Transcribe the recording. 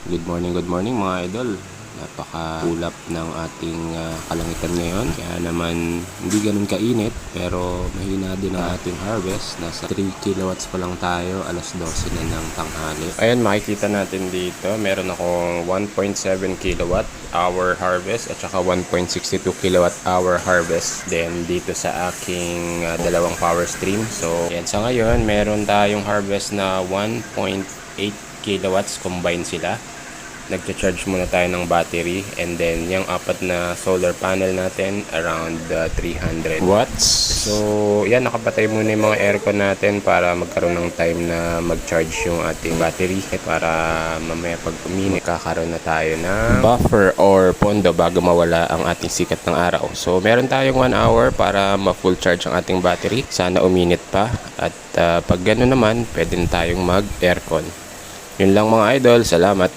Good morning mga idol. Napaka-ulap ng ating kalangitan ngayon. Kaya naman hindi ganun kainit pero mahina din ang ating harvest. Nasa 3 kilowatts pa lang tayo. Alas 12 na ng tanghali. Ayan, makikita natin dito. Meron akong 1.7 kilowatt hour harvest at saka 1.62 kilowatt hour harvest. Then dito sa aking dalawang power stream. So yan, sa ngayon meron tayong harvest na 1.8 kilowatts combined sila. Nagcha-charge muna tayo ng battery and then yung apat na solar panel natin around 300 watts. So yan, nakapatay muna yung mga aircon natin para magkaroon ng time na mag-charge yung ating battery para mamaya pag uminit kakaroon na tayo ng buffer or pondo bago mawala ang ating sikat ng araw. So meron tayong 1 hour para ma-full charge ang ating battery. Sana uminit pa at pag gano'n naman pwede na tayong mag-aircon. Yun lang mga idol, salamat.